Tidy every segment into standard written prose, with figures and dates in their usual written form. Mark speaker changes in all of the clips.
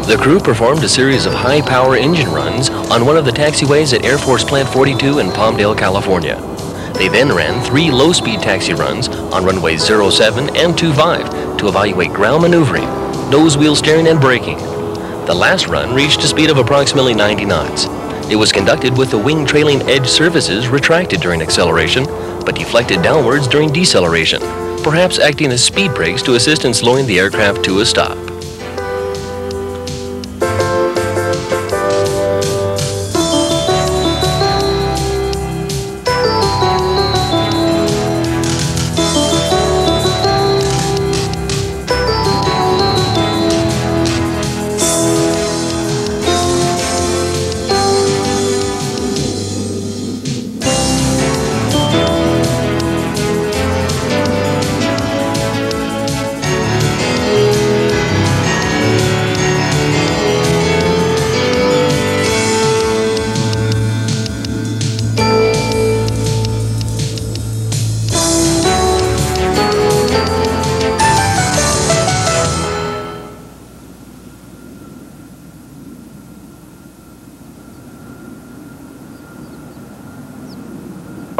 Speaker 1: The crew performed a series of high-power engine runs on one of the taxiways at Air Force Plant 42 in Palmdale, California. They then ran 3 low-speed taxi runs on runways 07 and 25 to evaluate ground maneuvering, nose wheel steering, and braking. The last run reached a speed of approximately 90 knots. It was conducted with the wing trailing edge surfaces retracted during acceleration, but deflected downwards during deceleration, perhaps acting as speed brakes to assist in slowing the aircraft to a stop.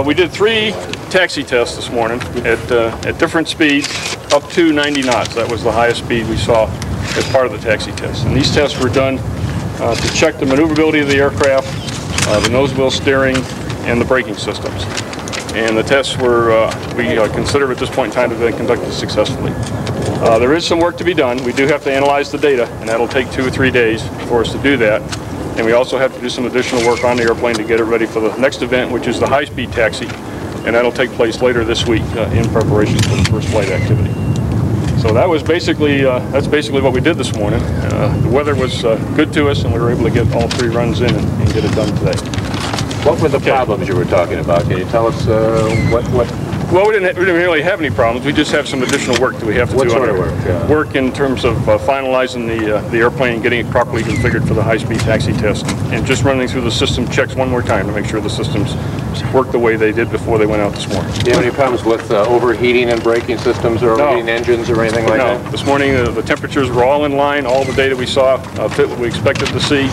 Speaker 2: We did 3 taxi tests this morning at different speeds, up to 90 knots. That was the highest speed we saw as part of the taxi test. And these tests were done to check the maneuverability of the aircraft, the nose wheel steering, and the braking systems. And the tests were, we consider at this point in time to have been conducted successfully. There is some work to be done. We do have to analyze the data, and that'll take 2 or 3 days for us to do that. And we also have to do some additional work on the airplane to get it ready for the next event, which is the high-speed taxi, and that'll take place later this week in preparation for the first flight activity. So that was basically that's basically what we did this morning. The weather was good to us, and we were able to get all 3 runs in and get it done today.
Speaker 3: What were the problems you were talking about? Can you tell us what?
Speaker 2: Well, we didn't really have any problems. We just have some additional work that we have to do.
Speaker 3: What sort of work?
Speaker 2: Work in terms of finalizing the airplane and getting it properly configured for the high-speed taxi test, and just running through the system checks one more time to make sure the systems work the way they did before they went out this morning.
Speaker 3: Do you have any problems with overheating and braking systems or overheating engines or anything like that?
Speaker 2: No. This morning the temperatures were all in line. All the data we saw fit what we expected to see.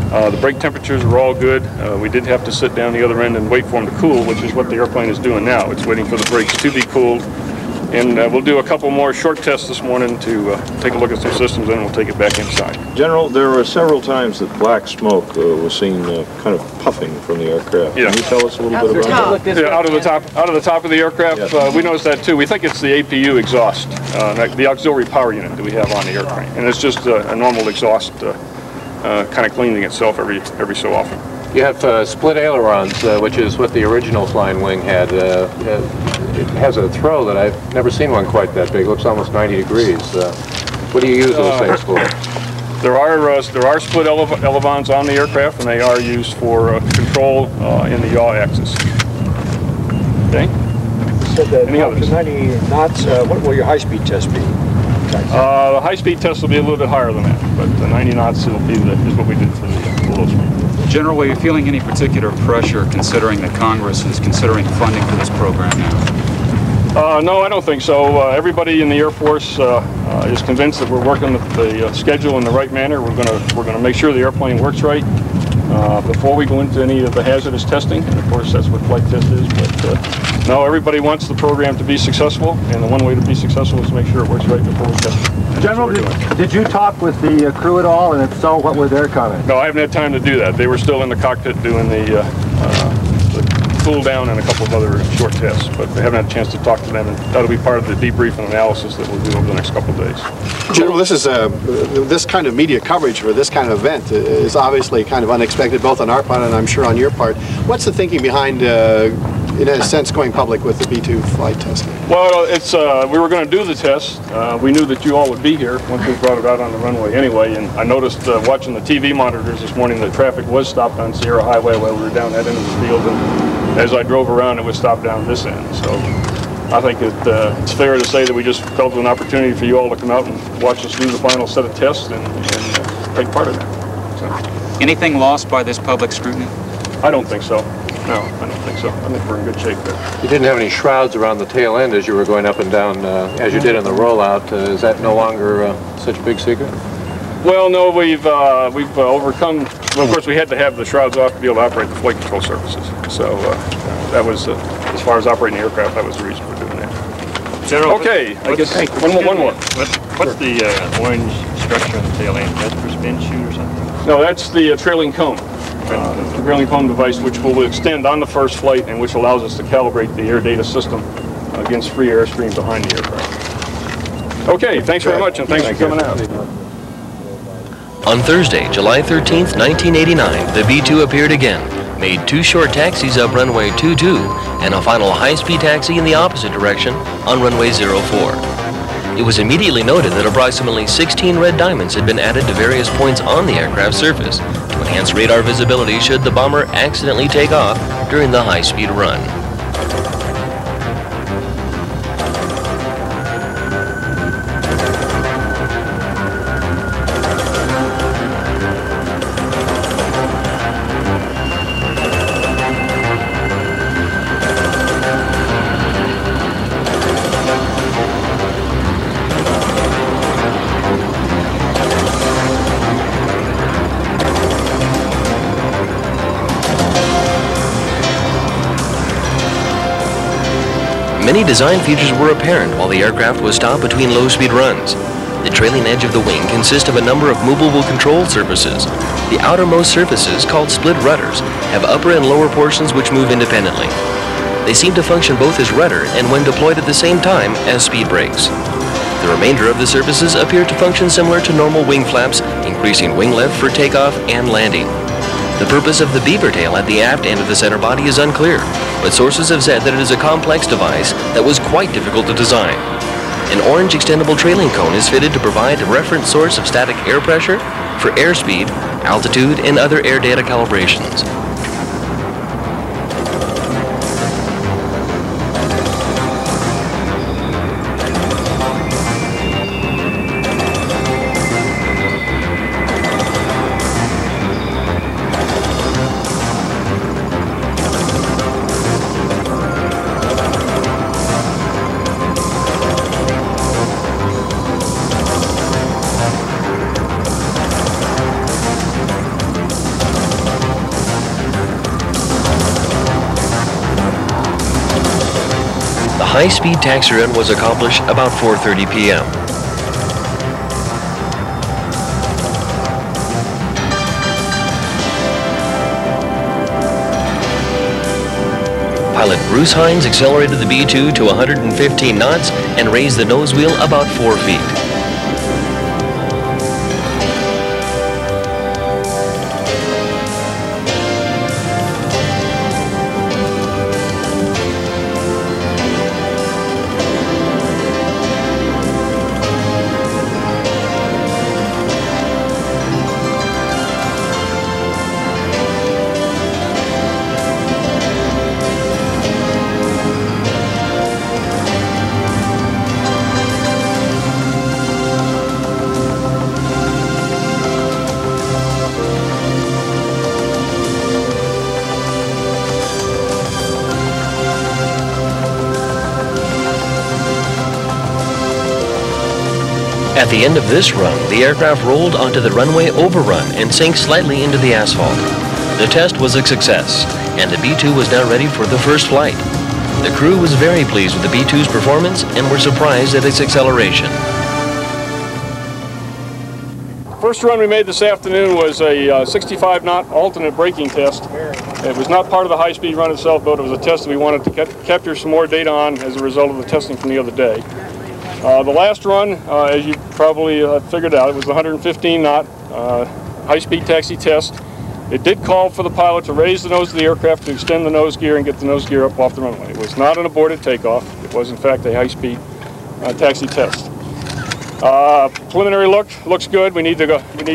Speaker 2: The brake temperatures were all good. We did have to sit down the other end and wait for them to cool, which is what the airplane is doing now. It's waiting for the brakes to be cooled. And we'll do a couple more short tests this morning to take a look at some systems, and then we'll take it back inside.
Speaker 4: General, there were several times that black smoke was seen kind of puffing from the aircraft.
Speaker 2: Yeah.
Speaker 4: Can you tell us a little bit about that?
Speaker 2: Yeah, out of the top of the aircraft. Yes. We noticed that too. We think it's the APU exhaust, the auxiliary power unit that we have on the airplane, and it's just a normal exhaust kind of cleaning itself every so often.
Speaker 3: You have split ailerons, which is what the original flying wing had. It has a throw that I've never seen one quite that big. It looks almost 90 degrees. What do you use those things for?
Speaker 2: There are split elevons on the aircraft, and they are used for control in the yaw axis. Okay.
Speaker 5: You said that
Speaker 2: Any
Speaker 5: up
Speaker 2: others?
Speaker 5: to 90 knots. What will your high-speed test be?
Speaker 2: The high-speed test will be a little bit higher than that, but the 90 knots is what we did for the low speed.
Speaker 6: General, are you feeling any particular pressure considering that Congress is considering funding for this program now?
Speaker 2: No, I don't think so. Everybody in the Air Force is convinced that we're working the schedule in the right manner. We're going to make sure the airplane works right before we go into any of the hazardous testing. And of course, that's what flight test is. But no, everybody wants the program to be successful, and the one way to be successful is to make sure it works right before we test it.
Speaker 5: General, did you talk with the crew at all, and if so, what were their comments?
Speaker 2: No, I haven't had time to do that. They were still in the cockpit doing the cool down and a couple of other short tests, but they haven't had a chance to talk to them, and that'll be part of the debrief and analysis that we'll do over the next couple of days.
Speaker 7: General, this is this kind of media coverage for this kind of event is obviously kind of unexpected, both on our part and I'm sure on your part. What's the thinking behind, in a sense, going public with the B-2 flight testing?
Speaker 2: Well, it's we were going to do the test. We knew that you all would be here once we brought it out on the runway anyway, and I noticed watching the TV monitors this morning that traffic was stopped on Sierra Highway while we were down that end of the field, and as I drove around, it was stopped down this end. So I think it's fair to say that we just felt an opportunity for you all to come out and watch us do the final set of tests and take part in that. So.
Speaker 6: Anything lost by this public scrutiny?
Speaker 2: I don't think so. No, I don't think so. I think we're in good shape there.
Speaker 3: You didn't have any shrouds around the tail end as you were going up and down, as you did in the rollout. Is that no longer such a big secret?
Speaker 2: Well, no, we've overcome. Well, of course, we had to have the shrouds off to be able to operate the flight control surfaces. So that was, as far as operating the aircraft, that was the reason for doing that.
Speaker 8: General,
Speaker 2: okay, I guess one more.
Speaker 8: What's the orange structure on the tail end? That's for spin chute or something?
Speaker 2: No, that's the trailing cone. The trailing cone device, which will extend on the first flight and which allows us to calibrate the air data system against free airstream behind the aircraft. Okay, thanks very much, and thanks for coming out.
Speaker 1: On Thursday, July 13th, 1989, the B-2 appeared again, made 2 short taxis up runway 22, and a final high-speed taxi in the opposite direction on runway 04. It was immediately noted that approximately 16 red diamonds had been added to various points on the aircraft's surface to enhance radar visibility should the bomber accidentally take off during the high-speed run. Many design features were apparent while the aircraft was stopped between low-speed runs. The trailing edge of the wing consists of a number of movable control surfaces. The outermost surfaces, called split rudders, have upper and lower portions which move independently. They seem to function both as rudder and when deployed at the same time as speed brakes. The remainder of the surfaces appear to function similar to normal wing flaps, increasing wing lift for takeoff and landing. The purpose of the beaver tail at the aft end of the center body is unclear, but sources have said that it is a complex device that was quite difficult to design. An orange extendable trailing cone is fitted to provide a reference source of static air pressure for airspeed, altitude, and other air data calibrations. The high-speed taxi run was accomplished about 4:30 p.m. Pilot Bruce Hines accelerated the B-2 to 115 knots and raised the nose wheel about 4 feet. At the end of this run, the aircraft rolled onto the runway overrun and sank slightly into the asphalt. The test was a success, and the B-2 was now ready for the first flight. The crew was very pleased with the B-2's performance and were surprised at its acceleration.
Speaker 2: First run we made this afternoon was a 65-knot alternate braking test. It was not part of the high-speed run itself, but it was a test that we wanted to capture some more data on as a result of the testing from the other day. The last run, as you probably figured out, it was the 115-knot high-speed taxi test. It did call for the pilot to raise the nose of the aircraft to extend the nose gear and get the nose gear up off the runway. It was not an aborted takeoff. It was, in fact, a high-speed taxi test. Preliminary looks good. We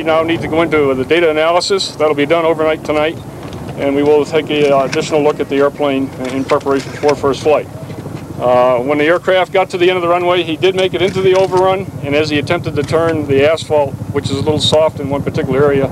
Speaker 2: now need to go into the data analysis. That'll be done overnight tonight, and we will take an additional look at the airplane in preparation for first flight. When the aircraft got to the end of the runway, he did make it into the overrun, and as he attempted to turn, the asphalt, which is a little soft in one particular area,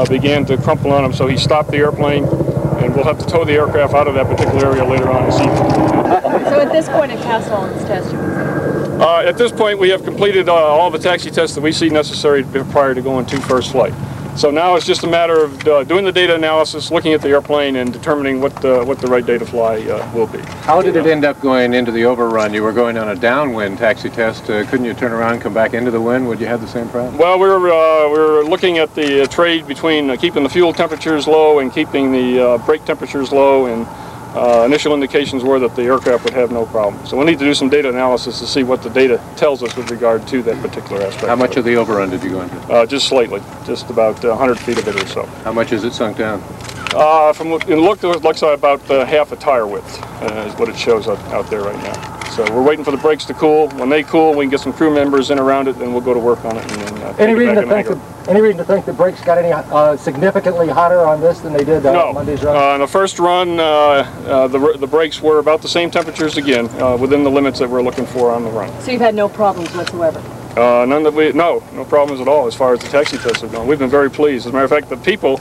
Speaker 2: began to crumple on him, so he stopped the airplane, and we'll have to tow the aircraft out of that particular area later on this evening.
Speaker 9: So at this point, it passed all its tests, you would say?
Speaker 2: At this point, we have completed all the taxi tests that we see necessary prior to going to first flight. So now it's just a matter of doing the data analysis, looking at the airplane, and determining what the right day to fly will be.
Speaker 3: How did it end up going into the overrun? You were going on a downwind taxi test. Couldn't you turn around and come back into the wind? Would you have the same problem?
Speaker 2: Well, we were looking at the trade between keeping the fuel temperatures low and keeping the brake temperatures low, and initial indications were that the aircraft would have no problem. So we'll need to do some data analysis to see what the data tells us with regard to that particular aspect.
Speaker 3: How much of the overrun did you go into?
Speaker 2: Just slightly, just about 100 feet of it or so.
Speaker 3: How much is it sunk down?
Speaker 2: From what it looks like about half a tire width is what it shows out there right now. So we're waiting for the brakes to cool. When they cool, we can get some crew members in around it, and we'll go to work on it. And then
Speaker 5: any reason to think the brakes got any significantly hotter on this than they did Monday's run?
Speaker 2: On the first run, the brakes were about the same temperatures again, within the limits that we're looking for on the run.
Speaker 9: So you've had no problems whatsoever?
Speaker 2: No problems at all as far as the taxi tests have gone. We've been very pleased. As a matter of fact, the people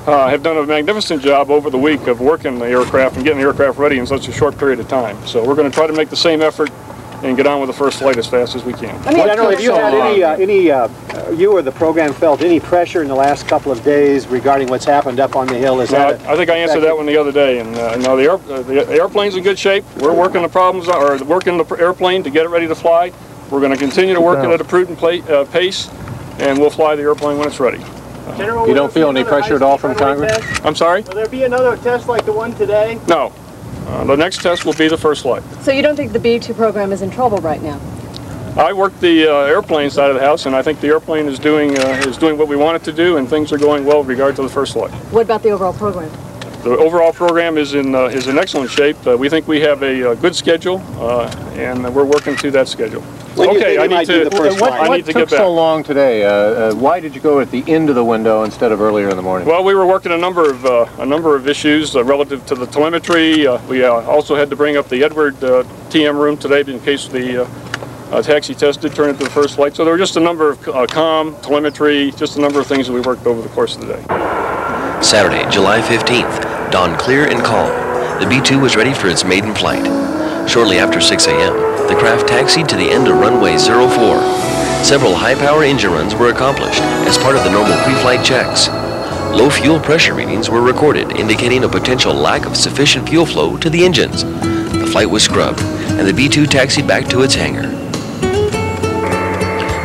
Speaker 2: have done a magnificent job over the week of working the aircraft and getting the aircraft ready in such a short period of time. So we're going to try to make the same effort and get on with the first flight as fast as we can.
Speaker 7: General, have you had you or the program felt any pressure in the last couple of days regarding what's happened up on the hill? I
Speaker 2: think I answered that one the other day. And no, the airplane's in good shape. We're working the problems, or working the airplane to get it ready to fly. We're going to continue to work it at a prudent pace, and we'll fly the airplane when it's ready.
Speaker 3: You don't feel any pressure at all from Congress?
Speaker 2: I'm sorry?
Speaker 5: Will there be another test like the one today?
Speaker 2: No. The next test will be the first flight.
Speaker 9: So you don't think the B-2 program is in trouble right now?
Speaker 2: I work the airplane side of the house, and I think the airplane is doing what we want it to do, and things are going well with regard to the first flight.
Speaker 9: What about the overall program?
Speaker 2: The overall program is in excellent shape. We think we have a good schedule, and we're working to that schedule. Okay, I need to get back.
Speaker 3: What took so long today? Why did you go at the end of the window instead of earlier in the morning?
Speaker 2: Well, we were working a number of issues relative to the telemetry. We also had to bring up the Edward TM room today in case the taxi test did turn into the first flight. So there were just a number of comm, telemetry, just a number of things that we worked over the course of the day.
Speaker 1: Saturday, July 15th, dawn clear and calm. The B-2 was ready for its maiden flight. Shortly after 6 a.m., the craft taxied to the end of runway 04. Several high-power engine runs were accomplished as part of the normal pre-flight checks. Low fuel pressure readings were recorded, indicating a potential lack of sufficient fuel flow to the engines. The flight was scrubbed, and the B-2 taxied back to its hangar.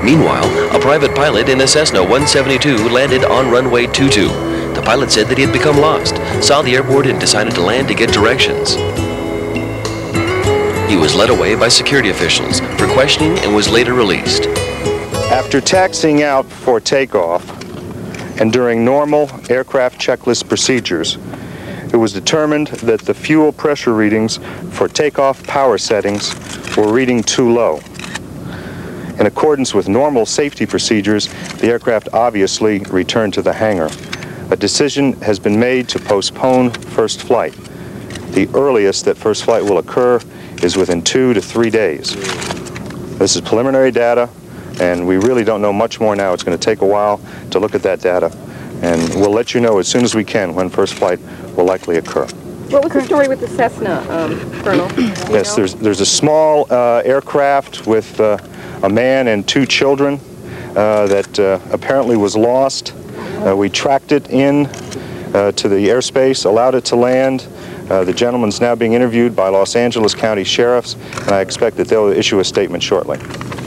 Speaker 1: Meanwhile, a private pilot in a Cessna 172 landed on runway 22. The pilot said that he had become lost, saw the airport, and decided to land to get directions. He was led away by security officials for questioning and was later released.
Speaker 10: After taxiing out for takeoff and during normal aircraft checklist procedures, it was determined that the fuel pressure readings for takeoff power settings were reading too low. In accordance with normal safety procedures, the aircraft obviously returned to the hangar. A decision has been made to postpone first flight. The earliest that first flight will occur is within 2 to 3 days. This is preliminary data, and we really don't know much more now. It's going to take a while to look at that data, and we'll let you know as soon as we can when first flight will likely occur.
Speaker 11: What was the story with the Cessna, Colonel?
Speaker 10: Yes, there's a small aircraft with a man and 2 children that apparently was lost. We tracked it in to the airspace, allowed it to land. The gentleman's now being interviewed by Los Angeles County Sheriffs, and I expect that they'll issue a statement shortly.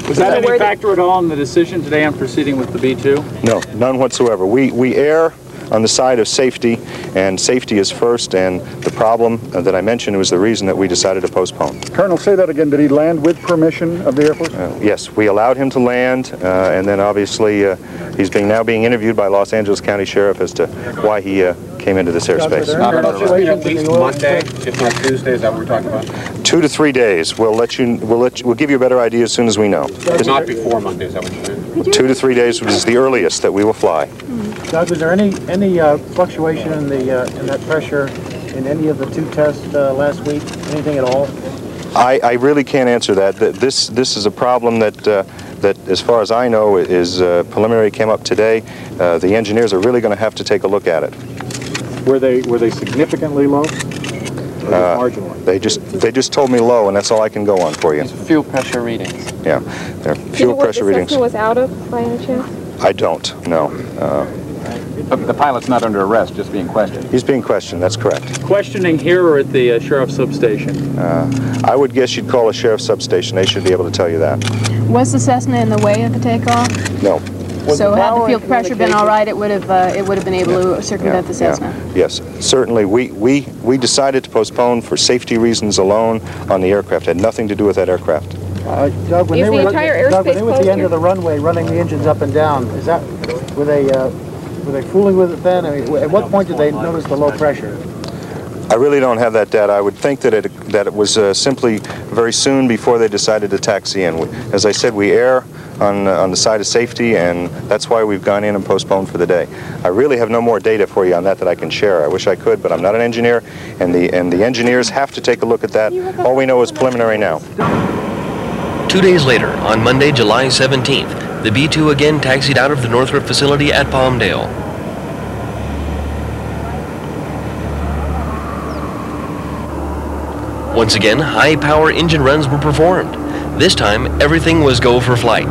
Speaker 12: Was that any factor at all in the decision today on proceeding with the B-2?
Speaker 10: No, none whatsoever. We err on the side of safety, and safety is first, and the problem that I mentioned was the reason that we decided to postpone.
Speaker 13: Colonel, say that again. Did he land with permission of the airport?
Speaker 10: Yes, we allowed him to land, and then obviously he's now being interviewed by Los Angeles County Sheriff as to why he came into this airspace.
Speaker 3: At least Monday, if not Tuesday, is that what we're talking about?
Speaker 10: 2 to 3 days. We'll give you a better idea as soon as we know.
Speaker 3: Not before Monday, is that what you're saying?
Speaker 10: 2 to 3 days is the earliest that we will fly.
Speaker 5: Doug, was there any fluctuation in that pressure in any of the 2 tests last week? Anything at all?
Speaker 10: I really can't answer that. This is a problem that as far as I know, is preliminary, came up today. The engineers are really going to have to take a look at it.
Speaker 13: Were they significantly low?
Speaker 10: They just told me low, and that's all I can go on for you.
Speaker 12: Fuel pressure readings.
Speaker 10: Yeah, they're fuel pressure readings.
Speaker 11: Do you know what the Cessna was out of, by any chance?
Speaker 10: I don't, no.
Speaker 12: The pilot's not under arrest, just being questioned.
Speaker 10: He's being questioned, that's correct.
Speaker 12: Questioning here or at the sheriff's substation?
Speaker 10: I would guess you'd call a sheriff's substation. They should be able to tell you that.
Speaker 14: Was the Cessna in the way of the takeoff?
Speaker 10: No.
Speaker 14: So had the fuel pressure been all right, it would have been able to circumvent the Cessna.
Speaker 10: Yes, certainly. We decided to postpone for safety reasons alone on the aircraft. It had nothing to do with that aircraft.
Speaker 5: Doug, when they were at the end of the runway, running the engines up and down, were they fooling with it then? I mean, at what point did they notice the low pressure?
Speaker 10: I really don't have that data. I would think that it was simply very soon before they decided to taxi in. As I said, we err on the side of safety, and that's why we've gone in and postponed for the day. I really have no more data for you on that I can share. I wish I could, but I'm not an engineer, and the engineers have to take a look at that. All we know is preliminary now.
Speaker 1: 2 days later, on Monday, July 17th, the B-2 again taxied out of the Northrop facility at Palmdale. Once again, high-power engine runs were performed. This time, everything was go for flight.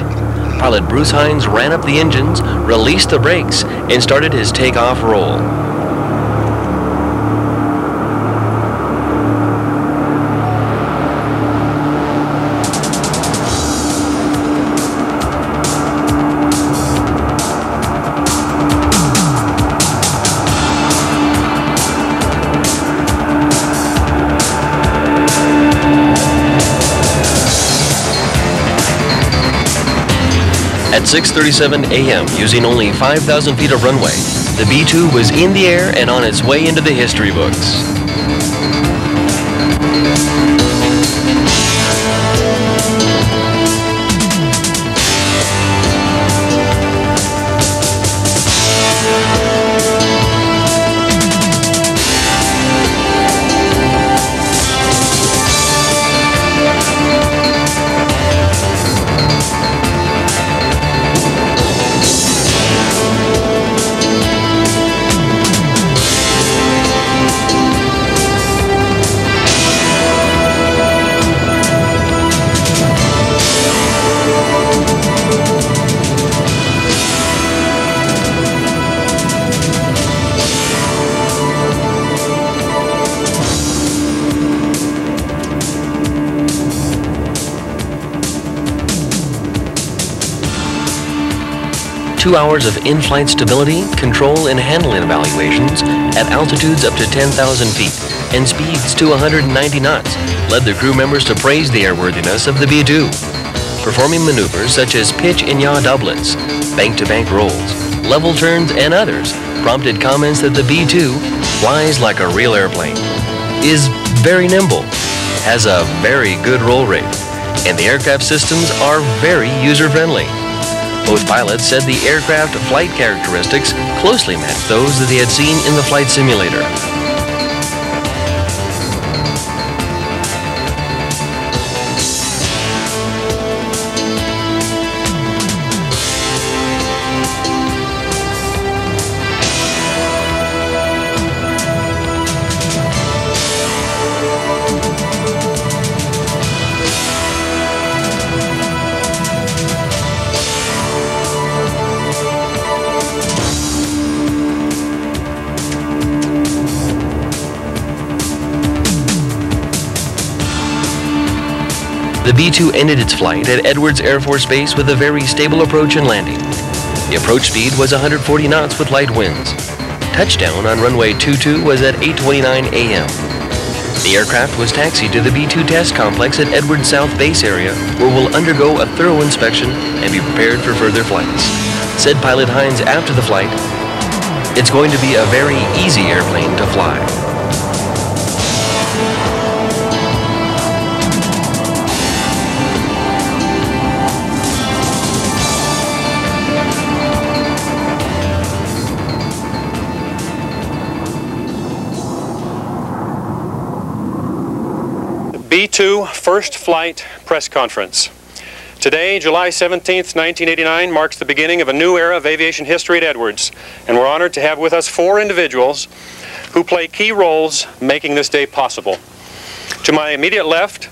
Speaker 1: Pilot Bruce Hines ran up the engines, released the brakes, and started his takeoff roll. At 6:37 a.m., using only 5,000 feet of runway, the B-2 was in the air and on its way into the history books. Two hours of in-flight stability, control, and handling evaluations at altitudes up to 10,000 feet and speeds to 190 knots led the crew members to praise the airworthiness of the B-2. Performing maneuvers such as pitch and yaw doublets, bank-to-bank rolls, level turns, and others prompted comments that the B-2 flies like a real airplane, is very nimble, has a very good roll rate, and the aircraft systems are very user-friendly. Both pilots said the aircraft flight characteristics closely matched those that they had seen in the flight simulator. The B-2 ended its flight at Edwards Air Force Base with a very stable approach and landing. The approach speed was 140 knots with light winds. Touchdown on runway 22 was at 8:29 a.m. The aircraft was taxied to the B-2 test complex at Edwards South Base area, where we'll undergo a thorough inspection and be prepared for further flights. Said Pilot Hines after the flight, "It's going to be a very easy airplane to fly."
Speaker 15: B-2 first flight press conference. Today, July 17th, 1989, marks the beginning of a new era of aviation history at Edwards, and we're honored to have with us 4 individuals who play key roles making this day possible. To my immediate left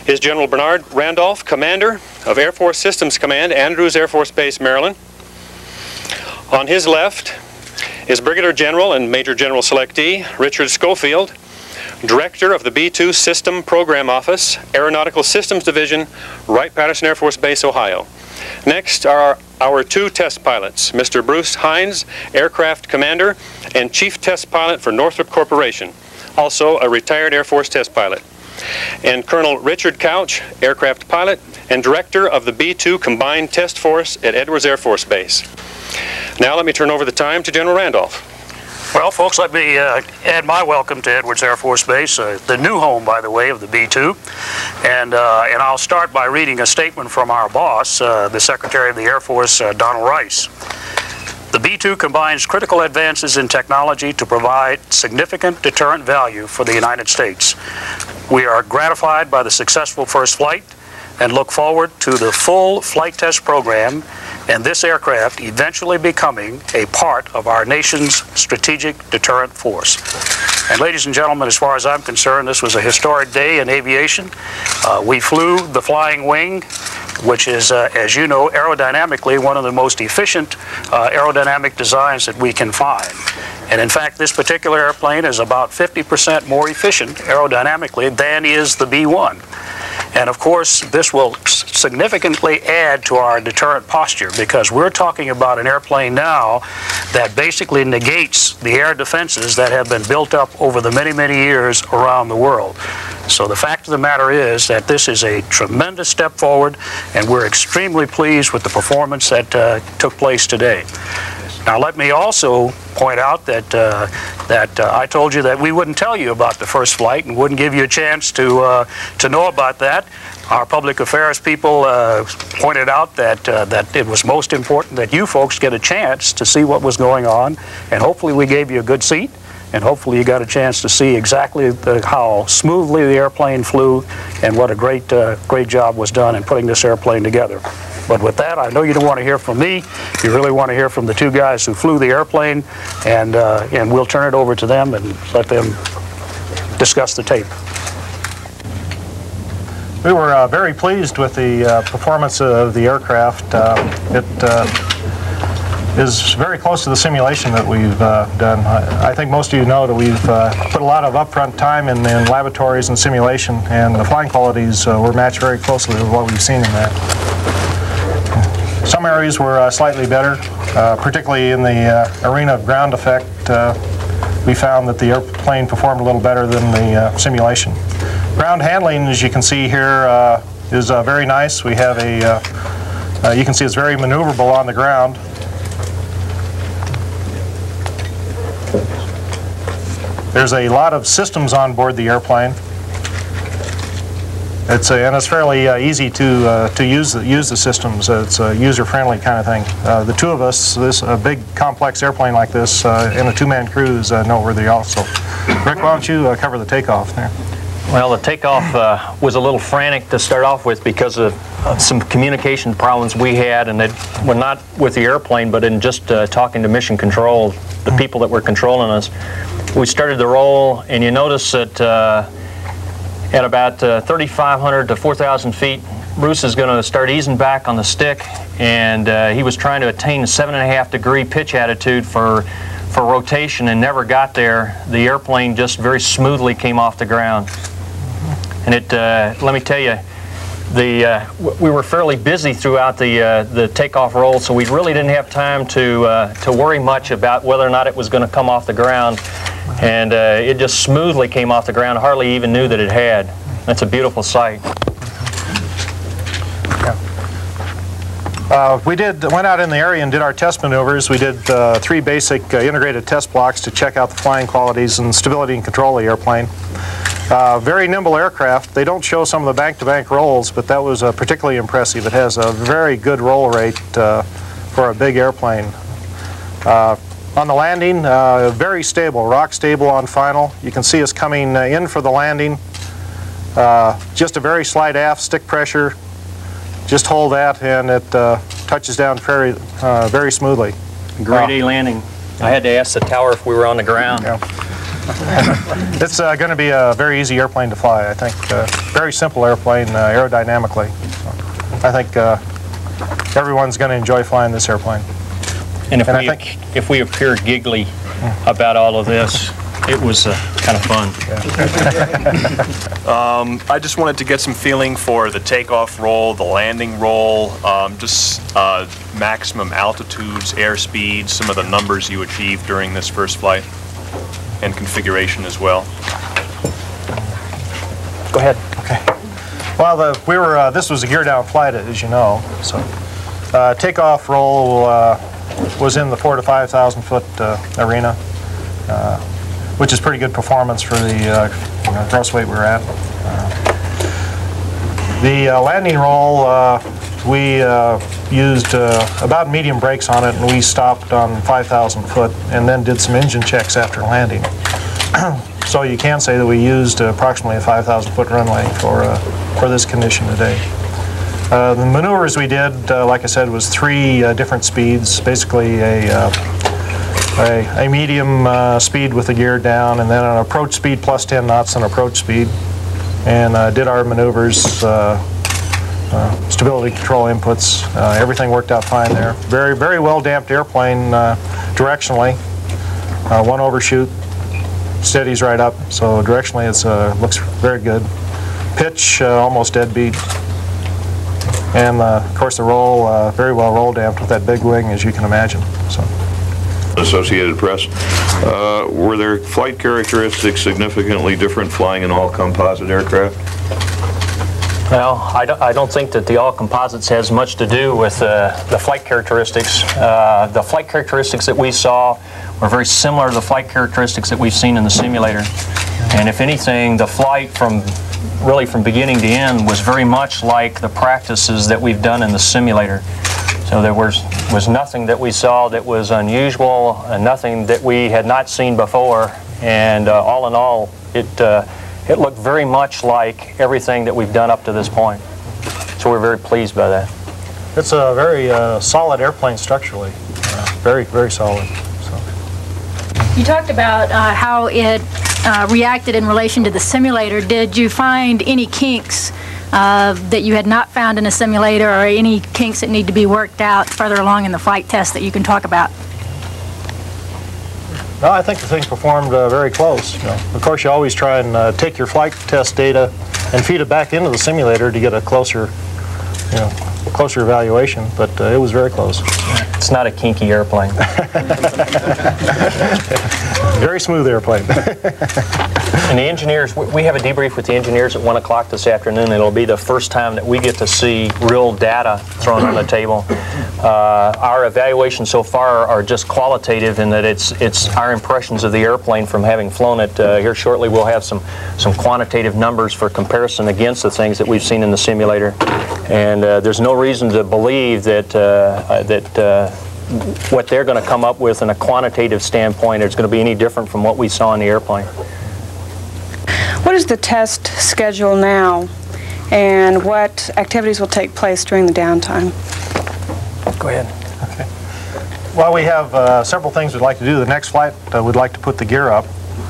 Speaker 15: is General Bernard Randolph, Commander of Air Force Systems Command, Andrews Air Force Base, Maryland. On his left is Brigadier General and Major General Selectee Richard Schofield, Director of the B-2 System Program Office, Aeronautical Systems Division, Wright-Patterson Air Force Base, Ohio. Next are our 2 test pilots, Mr. Bruce Hines, Aircraft Commander and Chief Test Pilot for Northrop Corporation, also a retired Air Force test pilot, and Colonel Richard Couch, Aircraft Pilot and Director of the B-2 Combined Test Force at Edwards Air Force Base. Now let me turn over the time to General Randolph.
Speaker 16: Well, folks, let me add my welcome to Edwards Air Force Base, the new home, by the way, of the B-2. And I'll start by reading a statement from our boss, the Secretary of the Air Force, Donald Rice. The B-2 combines critical advances in technology to provide significant deterrent value for the United States. We are gratified by the successful first flight and look forward to the full flight test program and this aircraft eventually becoming a part of our nation's strategic deterrent force. And ladies and gentlemen, as far as I'm concerned, this was a historic day in aviation. We flew the flying wing, which is, as you know, aerodynamically one of the most efficient aerodynamic designs that we can find. And in fact, this particular airplane is about 50% more efficient aerodynamically than is the B-1. And of course, this will significantly add to our deterrent posture, because we're talking about an airplane now that basically negates the air defenses that have been built up over the many, many years around the world. So the fact of the matter is that this is a tremendous step forward, and we're extremely pleased with the performance that took place today. Now let me also point out that I told you that we wouldn't tell you about the first flight and wouldn't give you a chance to know about that. Our public affairs people pointed out that it was most important that you folks get a chance to see what was going on, and hopefully we gave you a good seat, and hopefully you got a chance to see exactly how smoothly the airplane flew and what a great job was done in putting this airplane together. But with that, I know you don't want to hear from me. You really want to hear from the 2 guys who flew the airplane, and we'll turn it over to them and let them discuss the tape.
Speaker 17: We were very pleased with the performance of the aircraft. It is very close to the simulation that we've done. I think most of you know that we've put a lot of upfront time in laboratories and simulation, and the flying qualities were matched very closely with what we've seen in that. Some areas were slightly better, particularly in the arena of ground effect. We found that the airplane performed a little better than the simulation. Ground handling, as you can see here, is very nice. We have you can see it's very maneuverable on the ground. There's a lot of systems on board the airplane. And it's fairly easy to use the systems. It's a user-friendly kind of thing. The 2 of us, a big complex airplane like this, in a 2-man crew is noteworthy also. Rick, why don't you cover the takeoff there?
Speaker 18: Well, the takeoff was a little frantic to start off with because of some communication problems we had, and that were not with the airplane, but in just talking to mission control, the people that were controlling us. We started the roll, and you notice that at about 3,500 to 4,000 feet, Bruce is going to start easing back on the stick, and he was trying to attain a 7.5-degree pitch attitude for rotation and never got there. The airplane just very smoothly came off the ground. And let me tell you, we were fairly busy throughout the takeoff roll, so we really didn't have time to worry much about whether or not it was going to come off the ground. And it just smoothly came off the ground, hardly even knew that it had. That's a beautiful sight.
Speaker 17: We went out in the area and did our test maneuvers. We did 3 basic integrated test blocks to check out the flying qualities and stability and control of the airplane. Very nimble aircraft. They don't show some of the bank-to-bank rolls, but that was particularly impressive. It has a very good roll rate for a big airplane. On the landing, very stable, rock stable on final. You can see us coming in for the landing. Just a very slight aft stick pressure, just hold that and it touches down very smoothly.
Speaker 18: Grade A landing. I had to ask the tower if we were on the ground.
Speaker 17: Yeah. It's going to be a very easy airplane to fly, I think. Very simple airplane aerodynamically. So I think everyone's going to enjoy flying this airplane.
Speaker 18: And if we appear giggly about all of this, it was kind of fun.
Speaker 19: I just wanted to get some feeling for the takeoff roll, the landing roll, just maximum altitudes, airspeed, some of the numbers you achieved during this first flight, and configuration as well.
Speaker 17: Go ahead. Okay. Well, this was a gear down flight, as you know. So takeoff roll was in the 4,000 to 5,000 foot arena. Which is pretty good performance for the gross weight we're at. The landing roll, we used about medium brakes on it, and we stopped on 5,000 foot and then did some engine checks after landing. So you can say that we used approximately a 5,000 foot runway for this condition today. The maneuvers we did, like I said, was 3 different speeds, basically a medium speed with the gear down, and then an approach speed plus 10 knots on approach speed, and did our maneuvers, stability control inputs. Everything worked out fine there. Very well damped airplane directionally. 1 overshoot, steadies right up, so directionally it looks very good. Pitch almost dead beat, and of course the roll very well roll damped with that big wing, as you can imagine. So.
Speaker 4: Associated Press. Were there flight characteristics significantly different flying an all-composite aircraft?
Speaker 18: Well, I don't think that the all-composites has much to do with the flight characteristics. The flight characteristics that we saw were very similar to the flight characteristics that we've seen in the simulator. And if anything, the flight really from beginning to end was very much like the practices that we've done in the simulator. So there was nothing that we saw that was unusual, nothing that we had not seen before, and all in all, it looked very much like everything that we've done up to this point. So we're very pleased by that.
Speaker 17: It's a very solid airplane structurally, very solid. So.
Speaker 20: You talked about how it reacted in relation to the simulator. Did you find any kinks that you had not found in a simulator, or any kinks that need to be worked out further along in the flight test that you can talk about?
Speaker 17: No, I think the thing performed very close. You know. Of course, you always try and take your flight test data and feed it back into the simulator to get a closer evaluation, but it was very close.
Speaker 18: It's not a kinky airplane.
Speaker 17: Very smooth airplane.
Speaker 18: And the engineers, we have a debrief with the engineers at 1 o'clock this afternoon. It'll be the first time that we get to see real data thrown on the table. Our evaluations so far are just qualitative in that it's our impressions of the airplane from having flown it. Here shortly we'll have some quantitative numbers for comparison against the things that we've seen in the simulator. And there's no reason to believe that what they're going to come up with in a quantitative standpoint is going to be any different from what we saw in the airplane.
Speaker 21: What is the test schedule now, and what activities will take place during the downtime?
Speaker 17: Go ahead. Okay. Well, we have several things we'd like to do. The next flight, we'd like to put the gear up,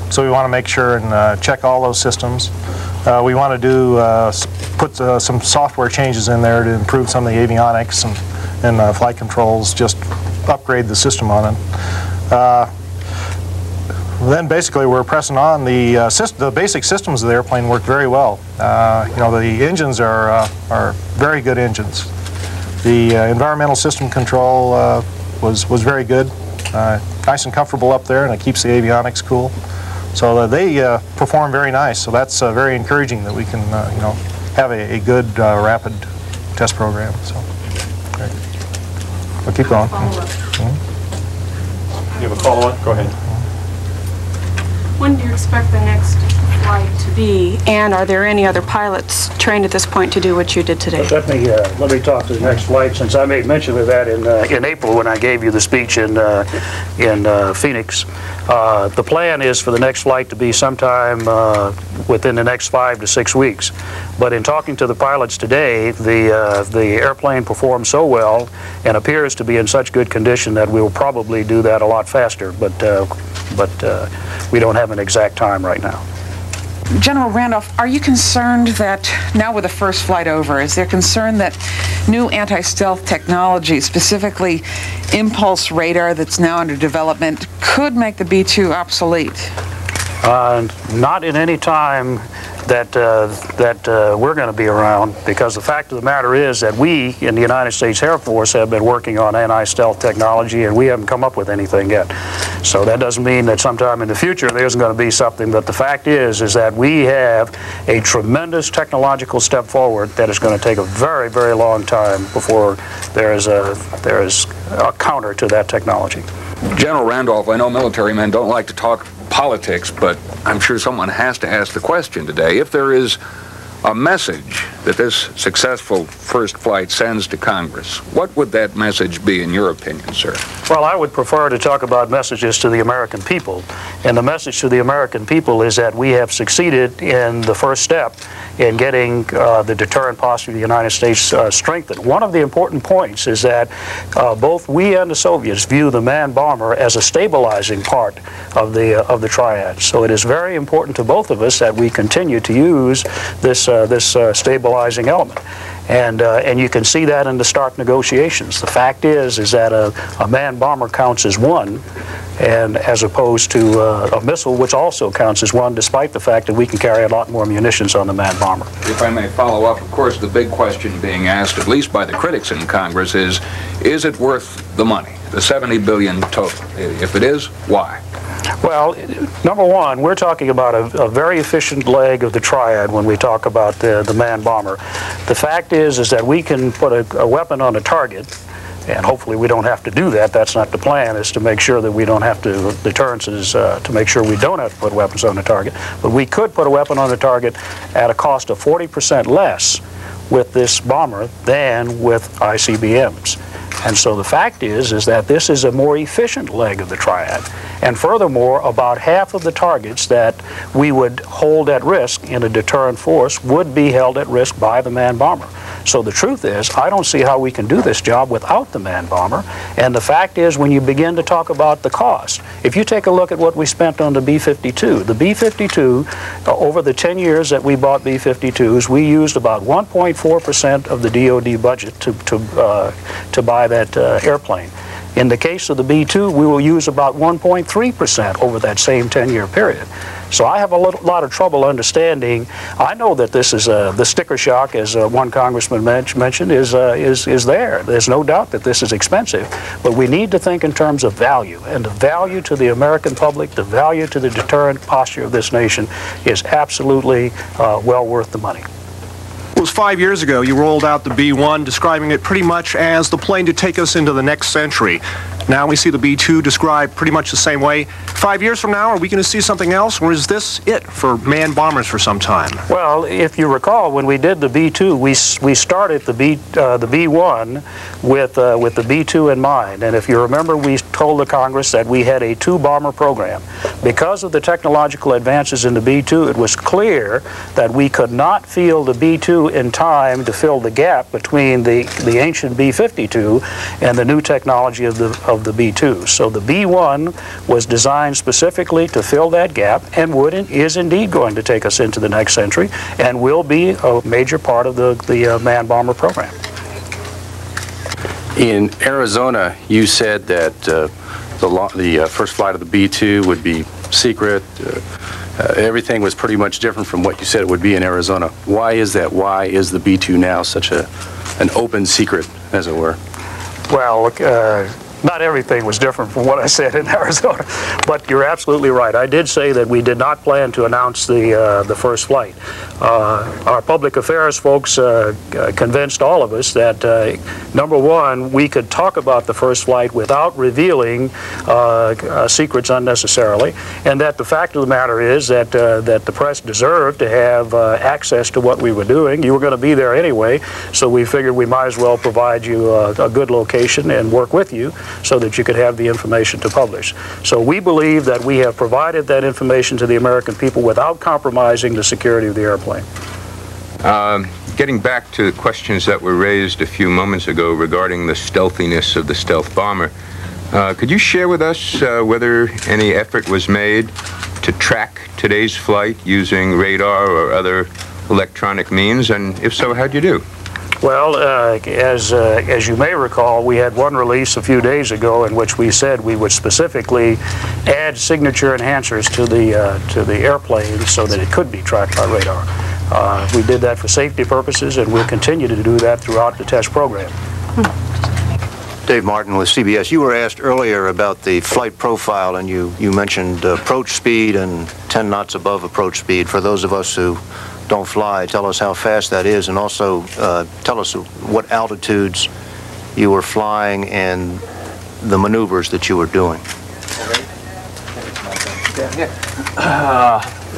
Speaker 17: so we want to make sure and check all those systems. We want to put some software changes in there to improve some of the avionics and flight controls, just upgrade the system on it. Then basically we're pressing on. The basic systems of the airplane work very well. The engines are very good engines. The environmental system control was very good. Nice and comfortable up there, and it keeps the avionics cool. So they perform very nice. So that's very encouraging that we can have a good rapid test program. So great. We'll keep going.
Speaker 19: You have a follow-up? Go ahead.
Speaker 22: When do you expect the next
Speaker 21: flight to be? And are there any other pilots trained at this point to do what you did today?
Speaker 16: Let me talk to the next flight, since I made mention of that in April when I gave you the speech in Phoenix. The plan is for the next flight to be sometime within the next 5 to 6 weeks. But in talking to the pilots today, the airplane performed so well and appears to be in such good condition that we will probably do that a lot faster. But we don't have an exact time right now.
Speaker 6: General Randolph, are you concerned that now with the first flight over, is there concern that new anti-stealth technology, specifically impulse radar that's now under development, could make the B-2 obsolete?
Speaker 16: Not in any time that we're going to be around, because the fact of the matter is that we in the United States Air Force have been working on anti-stealth technology, and we haven't come up with anything yet. So that doesn't mean that sometime in the future there isn't going to be something, but the fact is that we have a tremendous technological step forward that is going to take a very, very long time before there is a counter to that technology.
Speaker 22: General Randolph, I know military men don't like to talk politics, but I'm sure someone has to ask the question today. If there is a message that this successful first flight sends to Congress, what would that message be in your opinion, sir?
Speaker 16: Well, I would prefer to talk about messages to the American people. And the message to the American people is that we have succeeded in the first step in getting the deterrent posture of the United States strengthened. One of the important points is that both we and the Soviets view the manned bomber as a stabilizing part of the triad. So it is very important to both of us that we continue to use this stabilizing element. And you can see that in the START negotiations. The fact is that a manned bomber counts as one, and as opposed to a missile, which also counts as one, despite the fact that we can carry a lot more munitions on the manned bomber.
Speaker 22: If I may follow up, of course, the big question being asked, at least by the critics in Congress, is it worth the money, the $70 billion total? If it is, why?
Speaker 16: Well, number one, we're talking about a very efficient leg of the triad when we talk about the manned bomber. The fact is that we can put a weapon on a target, and hopefully we don't have to do that. That's not the plan, is to make sure that we don't have to, deterrence is to make sure we don't have to put weapons on the target. But we could put a weapon on the target at a cost of 40% less with this bomber than with ICBMs. And so the fact is that this is a more efficient leg of the triad. And furthermore, about half of the targets that we would hold at risk in a deterrent force would be held at risk by the manned bomber. So the truth is, I don't see how we can do this job without the manned bomber. And the fact is, when you begin to talk about the cost, if you take a look at what we spent on the B-52, the B-52, over the 10 years that we bought B-52s, we used about 1.4% of the DoD budget to buy that airplane. In the case of the B-2, we will use about 1.3% over that same 10-year period. So I have a lot of trouble understanding. I know that this is the sticker shock, as one congressman mentioned, is there. There's no doubt that this is expensive, but we need to think in terms of value, and the value to the American public, the value to the deterrent posture of this nation is absolutely well worth the money.
Speaker 23: It was 5 years ago you rolled out the B-1, describing it pretty much as the plane to take us into the next century. Now we see the B-2 described pretty much the same way. 5 years from now, are we going to see something else, or is this it for manned bombers for some time?
Speaker 16: Well, if you recall, when we did the B-2, we started the B-1 with the B-2 in mind. And if you remember, we told the Congress that we had a two-bomber program. Because of the technological advances in the B-2, it was clear that we could not field the B-2 in time to fill the gap between the ancient B-52 and the new technology of the B-2. So the B-1 was designed specifically to fill that gap, and is indeed going to take us into the next century and will be a major part of the manned bomber program.
Speaker 24: In Arizona, you said that the first flight of the B-2 would be secret. Everything was pretty much different from what you said it would be in Arizona. Why is that? Why is the B-2 now such an open secret, as it were?
Speaker 16: Well, not everything was different from what I said in Arizona, but you're absolutely right. I did say that we did not plan to announce the first flight. Our public affairs folks convinced all of us that, number one, we could talk about the first flight without revealing secrets unnecessarily, and that the fact of the matter is that the press deserved to have access to what we were doing. You were going to be there anyway, so we figured we might as well provide you a good location and work with you so that you could have the information to publish. So we believe that we have provided that information to the American people without compromising the security of the airplane.
Speaker 2: Getting back to the questions that were raised a few moments ago regarding the stealthiness of the stealth bomber, could you share with us whether any effort was made to track today's flight using radar or other electronic means, and if so, how'd you do?
Speaker 16: Well, as you may recall, we had one release a few days ago in which we said we would specifically add signature enhancers to the airplane so that it could be tracked by radar. We did that for safety purposes, and we'll continue to do that throughout the test program.
Speaker 7: Dave Martin with CBS. You were asked earlier about the flight profile, and you mentioned approach speed and 10 knots above approach speed. For those of us who don't fly, tell us how fast that is, and also tell us what altitudes you were flying and the maneuvers that you were doing.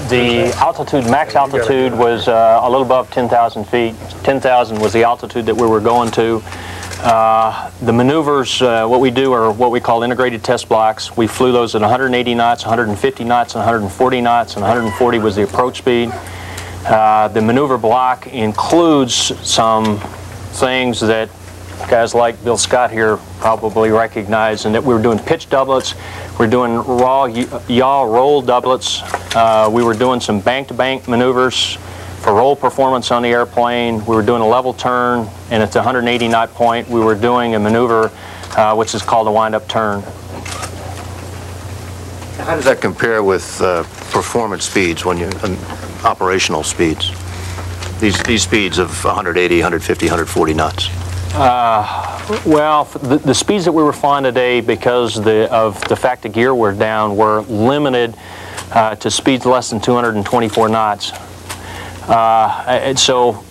Speaker 18: The altitude, max altitude, was a little above 10,000 feet. 10,000 was the altitude that we were going to. The maneuvers, what we do are what we call integrated test blocks. We flew those at 180 knots, 150 knots, and 140 knots, and 140 was the approach speed. The maneuver block includes some things that guys like Bill Scott here probably recognize, and that we were doing pitch doublets, we're doing raw yaw roll doublets, we were doing some bank-to-bank maneuvers for roll performance on the airplane, we were doing a level turn, and at the 180 knot point we were doing a maneuver which is called a wind-up turn.
Speaker 7: How does that compare with performance speeds when you operational speeds? These speeds of 180, 150, 140 knots.
Speaker 18: Well, the speeds that we were flying today, because of the fact the gear were down, were limited to speeds less than 224 knots. And so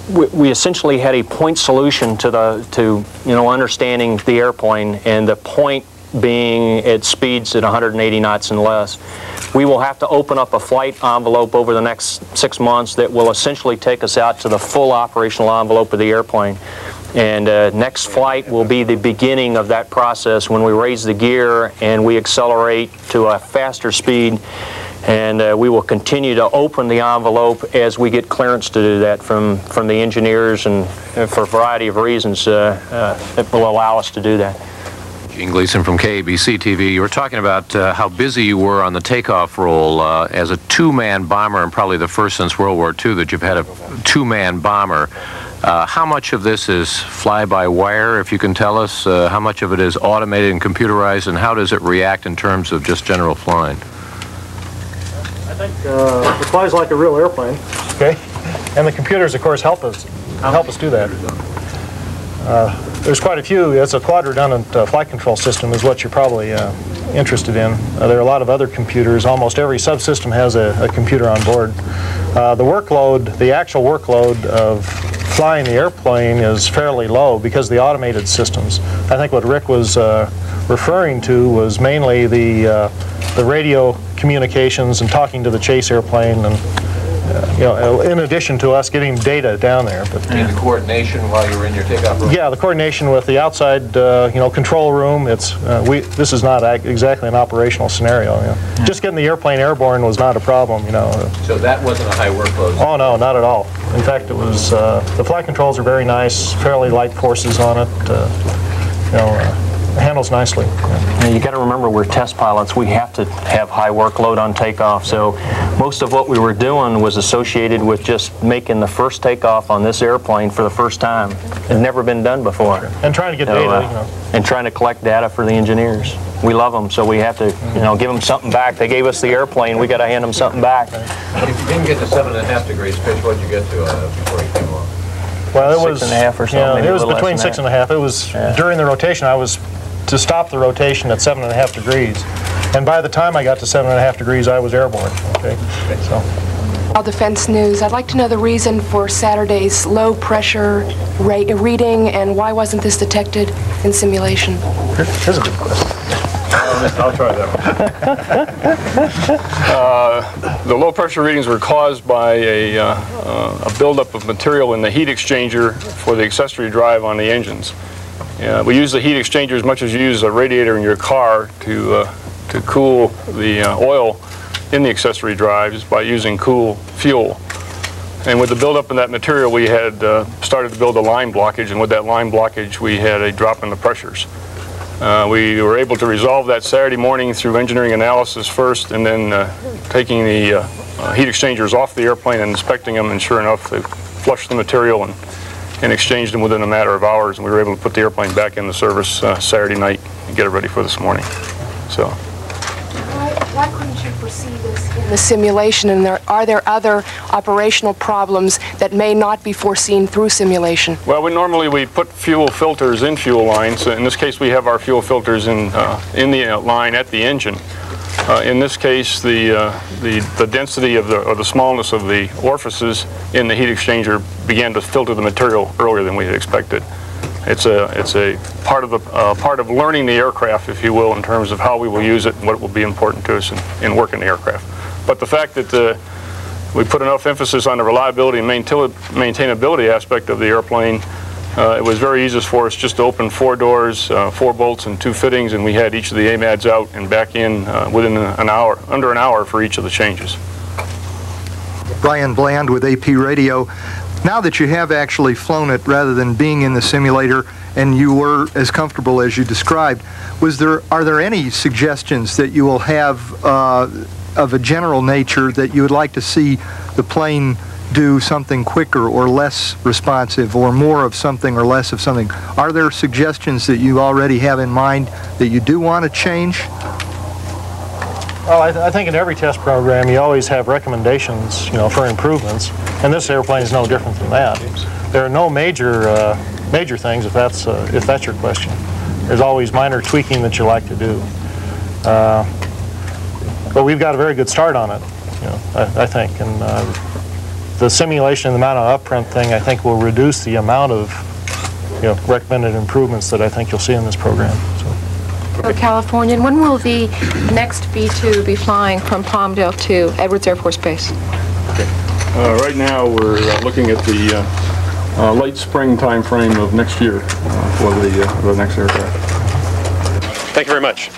Speaker 18: we essentially had a point solution to understanding the airplane, and the point being at speeds at 180 knots and less. We will have to open up a flight envelope over the next 6 months that will essentially take us out to the full operational envelope of the airplane. And next flight will be the beginning of that process when we raise the gear and we accelerate to a faster speed. And we will continue to open the envelope as we get clearance to do that from the engineers, and for a variety of reasons that will allow us to do that.
Speaker 8: Gene Gleason from KABC-TV. You were talking about how busy you were on the takeoff roll as a two-man bomber, and probably the first since World War II that you've had a two-man bomber. How much of this is fly-by-wire, if you can tell us? How much of it is automated and computerized, and how does it react in terms of just general flying?
Speaker 17: I think it flies like a real airplane, okay? And the computers, of course, help us do that. There's quite a few. It's a quad-redundant flight control system is what you're probably interested in. There are a lot of other computers. Almost every subsystem has a computer on board. The actual workload of flying the airplane is fairly low because of the automated systems. I think what Rick was referring to was mainly the radio communications and talking to the chase airplane, and in addition to us getting data down there. But
Speaker 8: the coordination while you were in your takeoff room?
Speaker 17: Yeah, the coordination with the outside, control room. This is not exactly an operational scenario. Just getting the airplane airborne was not a problem.
Speaker 8: So that wasn't a high workload?
Speaker 17: Oh no, not at all. In fact, it was. The flight controls are very nice, fairly light forces on it. Handles nicely.
Speaker 18: You got to remember, we're test pilots. We have to have high workload on takeoff. So most of what we were doing was associated with just making the first takeoff on this airplane for the first time. It had never been done before.
Speaker 17: And trying to get data.
Speaker 18: And trying to collect data for the engineers. We love them, so we have to, give them something back. They gave us the airplane. We got to hand them something back.
Speaker 8: If you didn't get to 7.5 degrees pitch, what did you get to before you came along?
Speaker 17: Well, it was
Speaker 18: 6.5 or something.
Speaker 17: Yeah,
Speaker 18: maybe
Speaker 17: it
Speaker 18: a
Speaker 17: was
Speaker 18: little
Speaker 17: between
Speaker 18: less than
Speaker 17: 6.5. It was during the rotation. I was to stop the rotation at 7.5 degrees, and by the time I got to 7.5 degrees, I was airborne. Okay, so.
Speaker 3: All Defense News. I'd like to know the reason for Saturday's low pressure reading, and why wasn't this detected in simulation?
Speaker 17: Here's a good question.
Speaker 9: I'll try that one. The low pressure readings were caused by a buildup of material in the heat exchanger for the accessory drive on the engines. We use the heat exchanger as much as you use a radiator in your car to cool the oil in the accessory drives by using cool fuel. And with the buildup in that material, we had started to build a line blockage, and with that line blockage, we had a drop in the pressures. We were able to resolve that Saturday morning through engineering analysis first, and then taking the heat exchangers off the airplane and inspecting them, and sure enough, they flushed the material and exchanged them within a matter of hours, and we were able to put the airplane back into service Saturday night and get it ready for this morning. So.
Speaker 3: Why couldn't you foresee this in the simulation, and are there other operational problems that may not be foreseen through simulation?
Speaker 9: Well, normally we put fuel filters in fuel lines. In this case, we have our fuel filters in the line at the engine. In this case, the density of or the smallness of the orifices in the heat exchanger began to filter the material earlier than we had expected. It's a part of learning the aircraft, if you will, in terms of how we will use it and what will be important to us in working the aircraft. But the fact that we put enough emphasis on the reliability and maintainability aspect of the airplane, it was very easy for us just to open 4 doors, 4 bolts and 2 fittings, and we had each of the AMADs out and back in within under an hour for each of the changes.
Speaker 11: Brian Bland with AP Radio. Now that you have actually flown it rather than being in the simulator, and you were as comfortable as you described, are there any suggestions that you will have of a general nature that you would like to see the plane do something quicker or less responsive, or more of something or less of something? Are there suggestions that you already have in mind that you do want to change?
Speaker 17: Well, I think in every test program you always have recommendations, for improvements, and this airplane is no different than that. There are no major things, if that's your question. There's always minor tweaking that you like to do, but we've got a very good start on it, I think, and the simulation and the amount of upprint thing, I think, will reduce the amount of recommended improvements that I think you'll see in this program.
Speaker 13: For California, and when will the next B-2 be flying from Palmdale to Edwards Air Force Base?
Speaker 9: Right now we're looking at the late spring time frame of next year for the next aircraft.
Speaker 15: Thank you very much.